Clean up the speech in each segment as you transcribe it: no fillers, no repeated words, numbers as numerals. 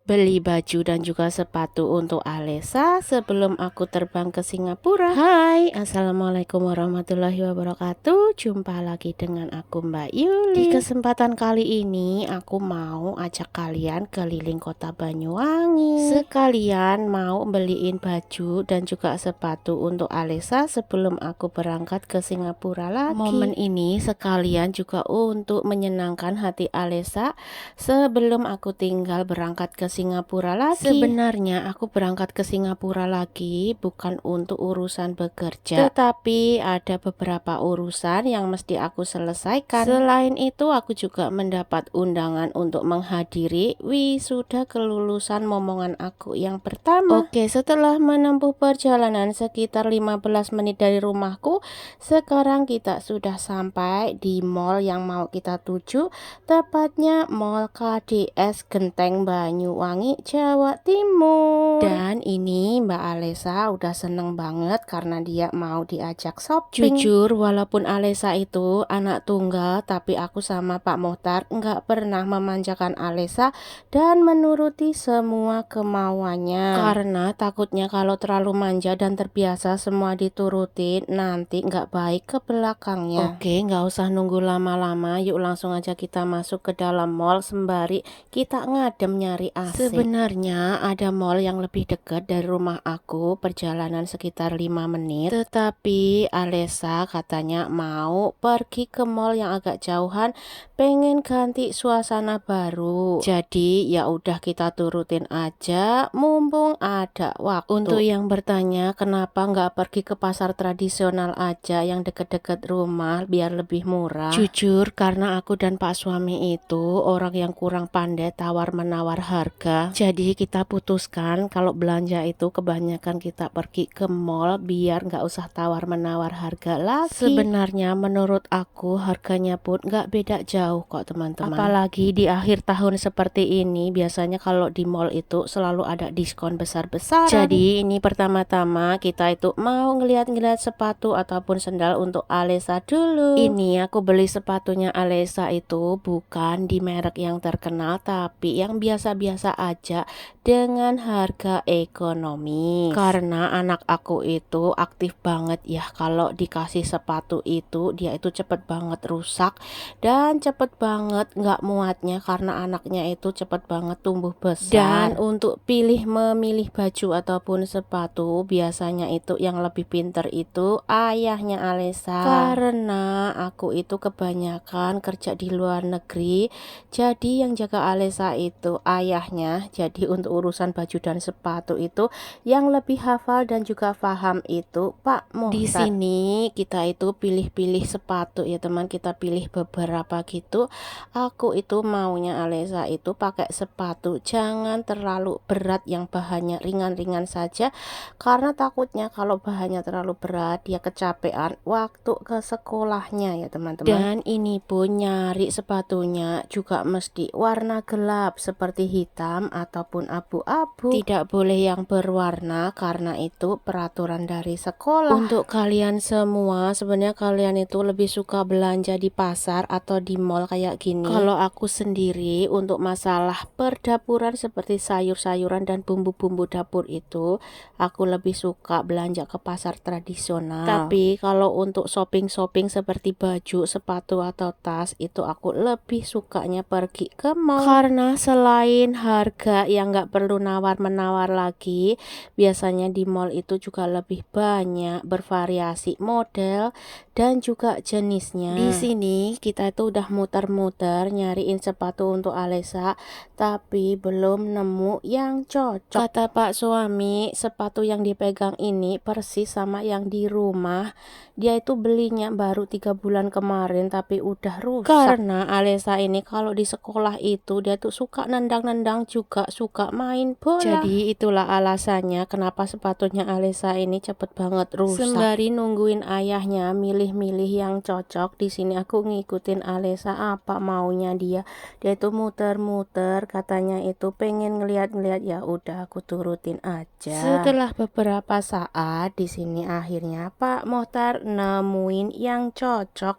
beli baju dan juga sepatu untuk Alesa sebelum aku terbang ke Singapura. Hai, assalamualaikum warahmatullahi wabarakatuh. Jumpa lagi dengan aku Mbak Yuli. Di kesempatan kali ini aku mau ajak kalian keliling kota Banyuwangi. Sekalian mau beliin baju dan juga sepatu untuk Alesa sebelum aku berangkat ke Singapura lagi. Momen ini sekalian juga untuk menyenangkan hati Alesa sebelum aku tinggal berangkat ke Singapura lagi. Sebenarnya aku berangkat ke Singapura lagi bukan untuk urusan bekerja, tetapi ada beberapa urusan yang mesti aku selesaikan. Selain itu aku juga mendapat undangan untuk menghadiri wisuda kelulusan momongan aku yang pertama. Oke, setelah menempuh perjalanan sekitar 15 menit dari rumahku, sekarang kita sudah sampai di mall yang mau kita tuju, tepatnya Mall KDS Genteng Banyuwangi, Jawa Timur. Dan ini Mbak Alesa udah seneng banget karena dia mau diajak shopping. Jujur, walaupun Alesa itu anak tunggal, tapi aku sama Pak Mohtar nggak pernah memanjakan Alesa dan menuruti semua kemauannya. Karena takutnya kalau terlalu manja dan terbiasa semua diturutin, nanti nggak baik ke belakangnya. Oke, nggak usah nunggu lama-lama, yuk langsung aja kita masuk ke dalam mall sembari kita ngadem nyari AC. Sebenarnya ada mall yang lebih dekat dari rumah aku, perjalanan sekitar 5 menit. Tetapi Alesa katanya mau pergi ke mall yang agak jauhan, pengen ganti suasana baru. Jadi ya udah kita turutin aja, mumpung ada waktu. Untuk yang bertanya kenapa nggak pergi ke pasar tradisional aja yang deket-deket rumah biar lebih murah. Jujur, karena aku dan Pak suami itu orang yang kurang pandai tawar-menawar harga. Jadi kita putuskan kalau belanja itu kebanyakan kita pergi ke mall biar nggak usah tawar-menawar harga lagi. Sebenarnya menurut aku harganya pun nggak beda jauh kok teman-teman. Apalagi di akhir tahun seperti ini biasanya kalau di mall itu selalu ada diskon besar-besaran. Jadi ini pertama-tama kita itu mau ngeliat-ngeliat sepatu ataupun sendal untuk Alesa dulu. Ini aku beli sepatunya Alesa itu bukan di merek yang terkenal, tapi yang biasa-biasa aja dengan harga ekonomi. Karena anak aku itu aktif banget ya, kalau dikasih sepatu itu dia itu cepet banget rusak dan cepet banget nggak muatnya karena anaknya itu cepet banget tumbuh besar. Dan untuk memilih baju ataupun sepatu biasanya itu yang lebih pinter itu ayahnya Alesa. Karena aku itu kebanyakan kerja di luar negeri, jadi yang jaga Alesa itu ayahnya. Jadi untuk urusan baju dan sepatu itu yang lebih hafal dan juga paham itu Pak Mohtar. Di sini kita itu pilih-pilih sepatu ya teman, kita pilih beberapa gitu. Aku itu maunya Alesa itu pakai sepatu jangan terlalu berat, yang bahannya ringan-ringan saja, karena takutnya kalau bahannya terlalu berat dia kecapean waktu ke sekolahnya ya teman-teman. Dan ini pun nyari sepatunya juga mesti warna gelap seperti hitam ataupun abu-abu, tidak boleh yang berwarna karena itu peraturan dari sekolah. Untuk kalian semua, sebenarnya kalian itu lebih suka belanja di pasar atau di mall kayak gini? Kalau aku sendiri untuk masalah perdapuran seperti sayur-sayuran dan bumbu-bumbu dapur itu aku lebih suka belanja ke pasar tradisional. Tapi kalau untuk shopping-shopping seperti baju, sepatu atau tas itu aku lebih sukanya pergi ke mall. Karena selain harga yang nggak perlu nawar-menawar lagi, biasanya di mall itu juga lebih banyak bervariasi model dan juga jenisnya. Di sini kita itu udah muter-muter nyariin sepatu untuk Alesa, tapi belum nemu yang cocok. Kata Pak suami, sepatu yang dipegang ini persis sama yang di rumah. Dia itu belinya baru 3 bulan kemarin tapi udah rusak. Karena Alesa ini kalau di sekolah itu dia tuh suka nendang-nendang, juga suka main bola. Jadi itulah alasannya kenapa sepatunya Alesa ini cepet banget rusak. Sembari nungguin ayahnya milih-milih yang cocok, di sini aku ngikutin Alesa apa maunya dia. Dia itu muter-muter, katanya itu pengen ngeliat-ngeliat, ya udah aku turutin aja. Setelah beberapa saat di sini akhirnya Pak Mohtar nemuin yang cocok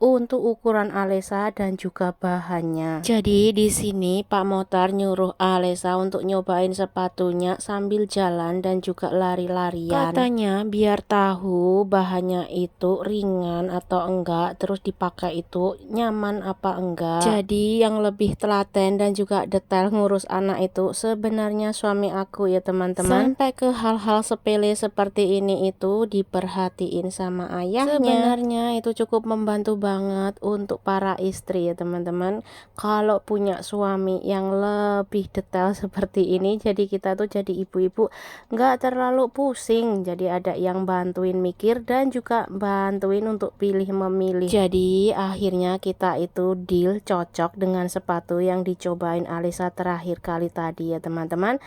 untuk ukuran Alesa dan juga bahannya. Jadi di sini Pak Motar nyuruh Alesa untuk nyobain sepatunya sambil jalan dan juga lari-larian. Katanya biar tahu bahannya itu ringan atau enggak, terus dipakai itu nyaman apa enggak. Jadi yang lebih telaten dan juga detail ngurus anak itu sebenarnya suami aku ya teman-teman. Sampai ke hal-hal sepele seperti ini itu diperhatiin sama ayahnya. Sebenarnya itu cukup membantu banget untuk para istri ya teman-teman, kalau punya suami yang lebih detail seperti ini. Jadi kita tuh jadi ibu-ibu nggak terlalu pusing, jadi ada yang bantuin mikir dan juga bantuin untuk pilih memilih. Jadi akhirnya kita itu deal cocok dengan sepatu yang dicobain Alesa terakhir kali tadi ya teman-teman.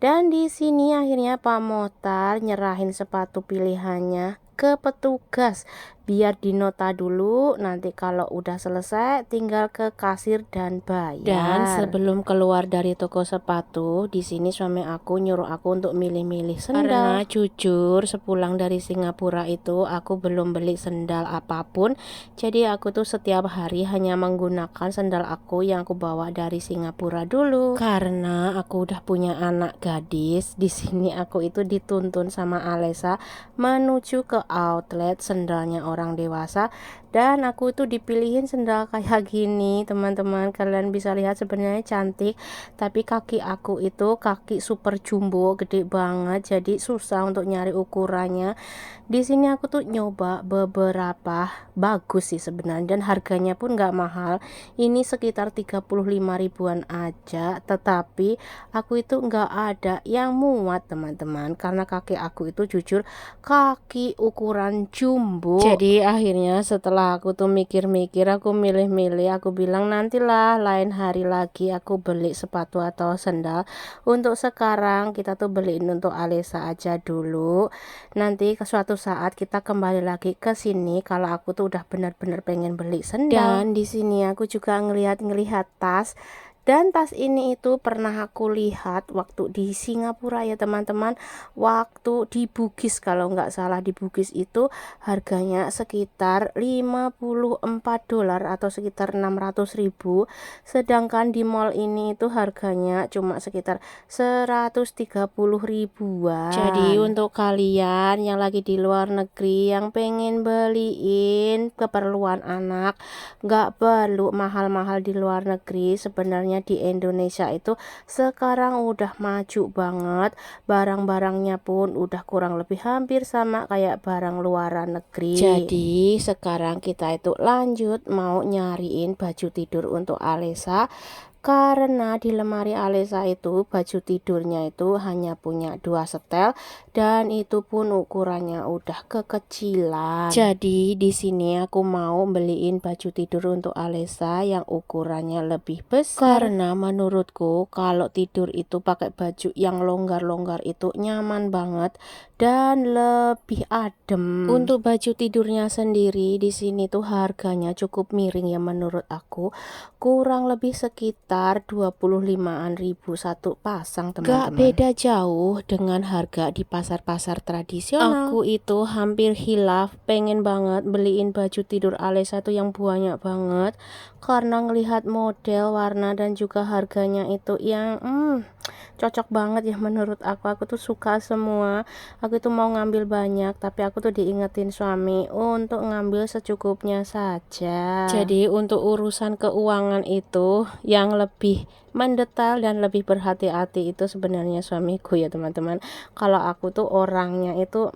Dan di sini akhirnya Pak Motar nyerahin sepatu pilihannya ke petugas biar dinota dulu, nanti kalau udah selesai tinggal ke kasir dan bayar. Dan sebelum keluar dari toko sepatu, di sini suami aku nyuruh aku untuk milih-milih sendal. Karena jujur sepulang dari Singapura itu aku belum beli sendal apapun. Jadi aku tuh setiap hari hanya menggunakan sendal aku yang aku bawa dari Singapura dulu. Karena aku udah punya anak gadis, di sini aku itu dituntun sama Alesa menuju ke outlet sendalnya orang dewasa, dan aku itu dipilihin sendal kayak gini teman-teman. Kalian bisa lihat sebenarnya cantik, tapi kaki aku itu kaki super jumbo gede banget, jadi susah untuk nyari ukurannya. Di sini aku tuh nyoba beberapa, bagus sih sebenarnya, dan harganya pun nggak mahal. Ini sekitar 35 ribuan aja, tetapi aku itu nggak ada yang muat teman-teman, karena kaki aku itu jujur kaki ukuran jumbo. Jadi akhirnya setelah aku tuh mikir-mikir, aku milih-milih, aku bilang nantilah lain hari lagi aku beli sepatu atau sendal. Untuk sekarang kita tuh beliin untuk Alesa aja dulu, nanti ke suatu saat kita kembali lagi ke sini kalau aku tuh udah benar-benar pengen beli sendal. Dan di sini aku juga ngelihat tas. Dan tas ini itu pernah aku lihat waktu di Singapura ya teman-teman, waktu di Bugis kalau nggak salah. Di Bugis itu harganya sekitar 54 dolar atau sekitar 600 ribu, sedangkan di mall ini itu harganya cuma sekitar 130 ribuan. Jadi untuk kalian yang lagi di luar negeri yang pengen beliin keperluan anak, nggak perlu mahal-mahal di luar negeri. Sebenarnya di Indonesia itu sekarang udah maju banget, barang-barangnya pun udah kurang lebih hampir sama kayak barang luaran negeri. Jadi sekarang kita itu lanjut mau nyariin baju tidur untuk Alesa, karena di lemari Alesa itu baju tidurnya itu hanya punya 2 setel, dan itu pun ukurannya udah kekecilan. Jadi di sini aku mau beliin baju tidur untuk Alesa yang ukurannya lebih besar, karena menurutku kalau tidur itu pakai baju yang longgar-longgar itu nyaman banget dan lebih adem. Untuk baju tidurnya sendiri di sini tuh harganya cukup miring ya menurut aku, kurang lebih sekitar 25-an ribu satu pasang teman-teman. Gak beda jauh dengan harga di pasar-pasar tradisional. Aku itu hampir hilaf pengen banget beliin baju tidur Alesa tuh yang banyak banget, karena ngelihat model, warna dan juga harganya itu yang cocok banget ya menurut aku tuh suka semua. Aku tuh mau ngambil banyak, tapi aku tuh diingetin suami untuk ngambil secukupnya saja. Jadi untuk urusan keuangan itu yang lebih mendetail dan lebih berhati-hati itu sebenarnya suamiku ya teman-teman. Kalau aku tuh orangnya itu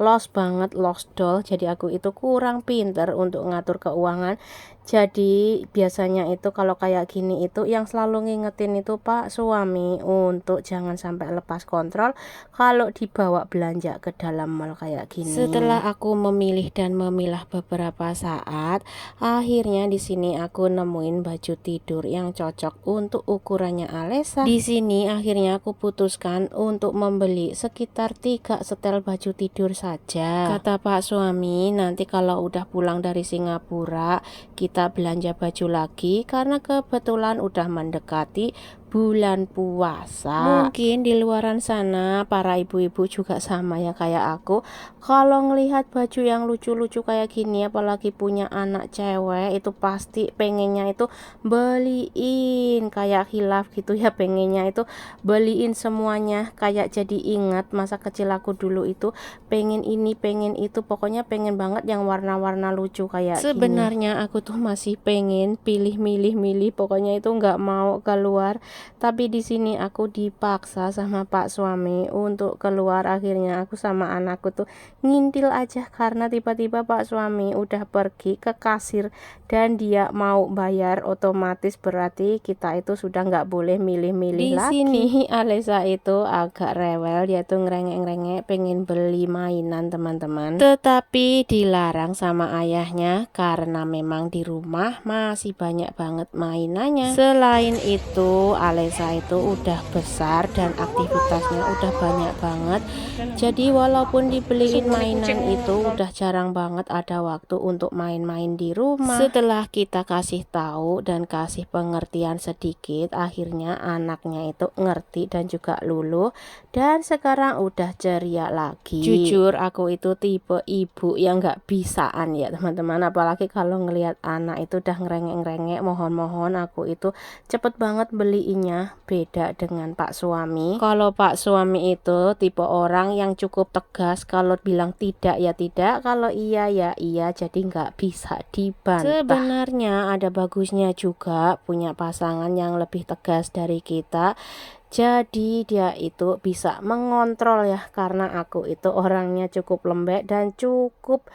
lost banget, lost doll. Jadi aku itu kurang pinter untuk ngatur keuangan. Jadi biasanya itu kalau kayak gini itu yang selalu ngingetin itu Pak suami untuk jangan sampai lepas kontrol kalau dibawa belanja ke dalam mall kayak gini. Setelah aku memilih dan memilah beberapa saat, akhirnya di sini aku nemuin baju tidur yang cocok untuk ukurannya Alesa. Di sini akhirnya aku putuskan untuk membeli sekitar 3 setel baju tidur saja. Kata Pak suami, nanti kalau udah pulang dari Singapura kita belanja baju lagi, karena kebetulan udah mendekati bulan puasa. Mungkin di luaran sana para ibu-ibu juga sama ya kayak aku. Kalau ngelihat baju yang lucu-lucu kayak gini, apalagi punya anak cewek, itu pasti pengennya itu beliin kayak hilaf gitu ya, pengennya itu beliin semuanya, kayak jadi ingat masa kecil aku dulu itu pengen ini pengen itu, pokoknya pengen banget yang warna-warna lucu kayak sebenarnya gini. Aku tuh masih pengen milih pokoknya itu nggak mau keluar, tapi di sini aku dipaksa sama pak suami untuk keluar. Akhirnya aku sama anakku tuh ngintil aja karena tiba-tiba pak suami udah pergi ke kasir dan dia mau bayar, otomatis berarti kita itu sudah nggak boleh milih-milih lagi. Di sini Alesa itu agak rewel, dia tuh ngerengek-ngerengek pengen beli mainan teman-teman, tetapi dilarang sama ayahnya karena memang di rumah masih banyak banget mainannya. Selain itu Alesa itu udah besar dan aktivitasnya udah banyak banget, jadi walaupun dibeliin mainan itu udah jarang banget ada waktu untuk main-main di rumah. Setelah kita kasih tahu dan kasih pengertian sedikit, akhirnya anaknya itu ngerti dan juga luluh, dan sekarang udah ceria lagi. Jujur aku itu tipe ibu yang nggak bisaan ya teman-teman, apalagi kalau ngelihat anak itu udah ngerengek-ngerengek, mohon aku itu cepet banget beliinnya. Beda dengan pak suami. Kalau pak suami itu tipe orang yang cukup tegas, kalau bilang tidak ya tidak, kalau iya ya iya, jadi nggak bisa dibantah. Sebenarnya ada bagusnya juga punya pasangan yang lebih tegas dari kita, jadi dia itu bisa mengontrol ya, karena aku itu orangnya cukup lembek dan cukup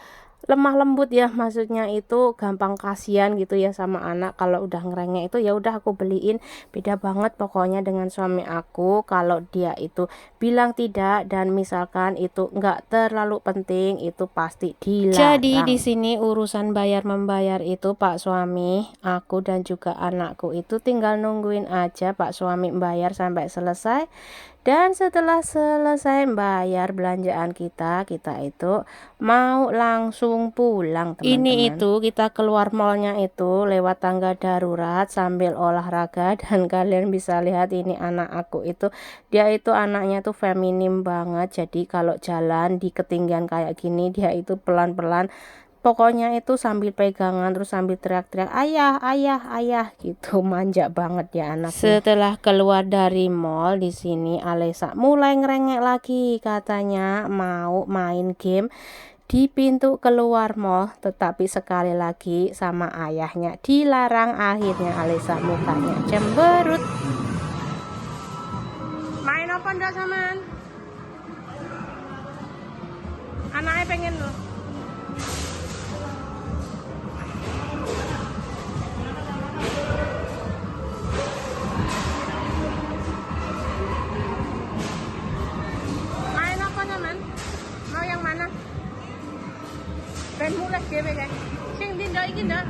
lemah lembut ya, maksudnya itu gampang kasihan gitu ya sama anak. Kalau udah ngerengek itu ya udah aku beliin. Beda banget pokoknya dengan suami aku, kalau dia itu bilang tidak dan misalkan itu nggak terlalu penting, itu pasti dilarang. Jadi di sini urusan bayar membayar itu pak suami, aku dan juga anakku itu tinggal nungguin aja pak suami bayar sampai selesai. Dan setelah selesai bayar belanjaan kita itu mau langsung pulang teman-teman. Ini itu kita keluar mallnya itu lewat tangga darurat sambil olahraga, dan kalian bisa lihat ini anak aku itu, dia itu anaknya tuh feminim banget. Jadi kalau jalan di ketinggian kayak gini dia itu pelan-pelan, pokoknya itu sambil pegangan terus sambil teriak-teriak ayah ayah ayah gitu, manja banget ya anaknya. Setelah keluar dari mall, di sini Alesa mulai ngerengek lagi, katanya mau main game di pintu keluar mall, tetapi sekali lagi sama ayahnya dilarang. Akhirnya Alesa mukanya cemberut. Main apa ndak saman? Anaknya pengen loh. Main apa saman? Mau yang mana? Ben mulai dhewe kan. Sing ndi ndak iki ndak?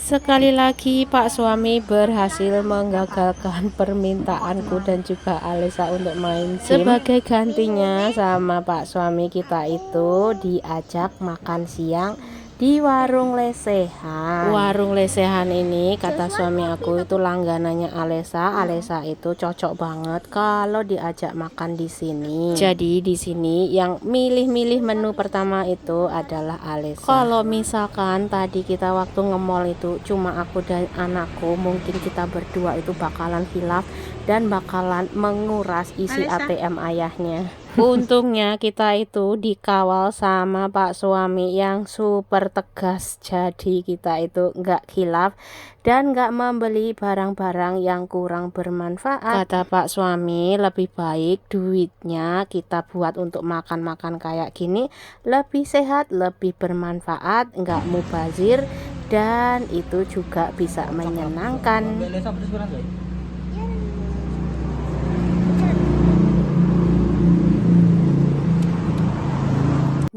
Sekali lagi pak suami berhasil menggagalkan permintaanku dan juga Alesa untuk main game. Sebagai gantinya sama pak suami kita itu diajak makan siang di warung lesehan. Warung lesehan ini kata suami aku itu langganannya Alesa. Alesa itu cocok banget kalau diajak makan di sini. Jadi di sini yang milih-milih menu pertama itu adalah Alesa. Kalau misalkan tadi kita waktu nge-mall itu cuma aku dan anakku, mungkin kita berdua itu bakalan hilaf dan bakalan menguras isi ATM ayahnya. Untungnya kita itu dikawal sama pak suami yang super tegas, jadi kita itu nggak khilaf dan nggak membeli barang-barang yang kurang bermanfaat. Kata pak suami lebih baik duitnya kita buat untuk makan-makan kayak gini, lebih sehat, lebih bermanfaat, nggak mubazir, dan itu juga bisa menyenangkan.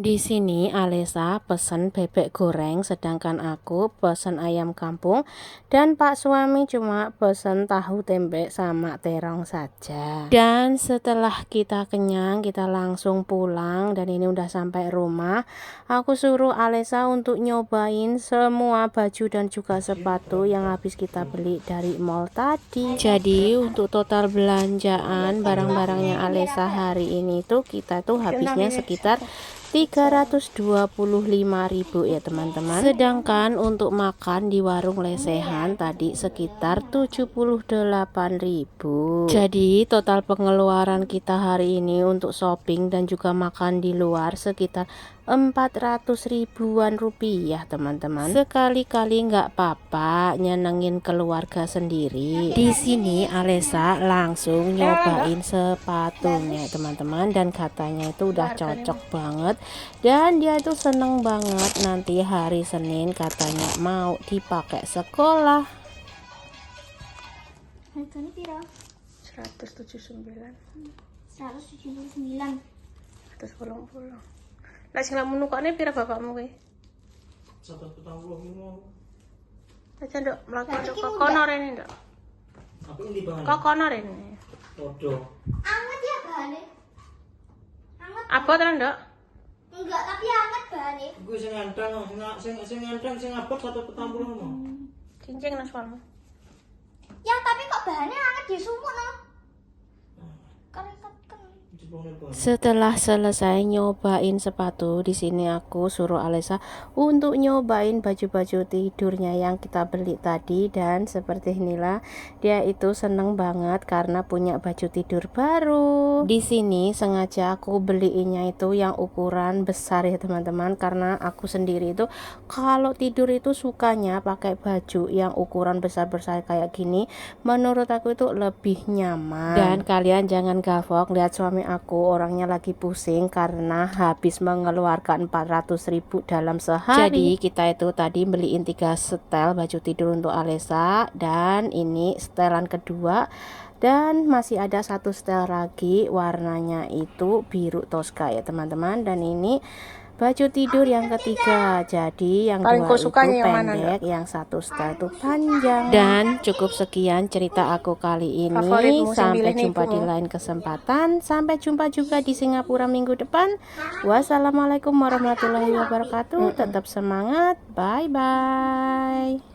Di sini Alesa pesen bebek goreng, sedangkan aku pesen ayam kampung dan Pak suami cuma pesen tahu tempe sama terong saja. Dan setelah kita kenyang, kita langsung pulang dan ini udah sampai rumah. Aku suruh Alesa untuk nyobain semua baju dan juga sepatu yang habis kita beli dari mall tadi. Jadi untuk total belanjaan barang-barangnya Alesa hari ini tuh kita tuh habisnya sekitar 325.000 ya teman-teman. Sedangkan untuk makan di warung lesehan tadi sekitar 78.000. Jadi total pengeluaran kita hari ini untuk shopping dan juga makan di luar sekitar 400 ribuan rupiah teman-teman. Sekali-kali nggak apa-apa nyenengin keluarga sendiri. Di sini Alesa langsung nyobain sepatunya teman-teman dan katanya itu udah cocok banget dan dia itu seneng banget. Nanti hari Senin katanya mau dipakai sekolah. Harganya piro? 179. 179. 180. Lah sing lak menukane pira bapakmu kuwi? 145. Aja nduk mlaku nduk kokono rene nduk. Apa ini bahan? Kokono rene. Podo. Anget ya bahannya? Anget? Apa tenan nduk? Enggak, tapi anget bahannya. Gue sing ngantang, sing abot 140 mau. Cincin nang suarmu. Ya tapi kok bahannya anget di sumuk no? Kan kan. Setelah selesai nyobain sepatu, di sini aku suruh Alesa untuk nyobain baju-baju tidurnya yang kita beli tadi dan seperti inilah dia itu seneng banget karena punya baju tidur baru. Di sini sengaja aku beliinnya itu yang ukuran besar ya teman-teman, karena aku sendiri itu kalau tidur itu sukanya pakai baju yang ukuran besar-besar kayak gini. Menurut aku itu lebih nyaman. Dan kalian jangan gafok lihat suami aku orangnya lagi pusing karena habis mengeluarkan 400.000 dalam sehari. Jadi kita itu tadi beliin 3 setel baju tidur untuk Alesa dan ini setelan kedua dan masih ada 1 setel lagi warnanya itu biru Tosca ya teman-teman. Dan ini baju tidur yang ketiga, jadi yang Paling dua kau itu sukanya yang mana, pendek, yang 1 setel itu panjang. Dan cukup sekian cerita aku kali ini. Favoritmu, sing Sampai pilih jumpa di ibumu. lain kesempatan. Sampai jumpa juga di Singapura minggu depan. Wassalamualaikum warahmatullahi wabarakatuh. Tetap semangat. Bye bye.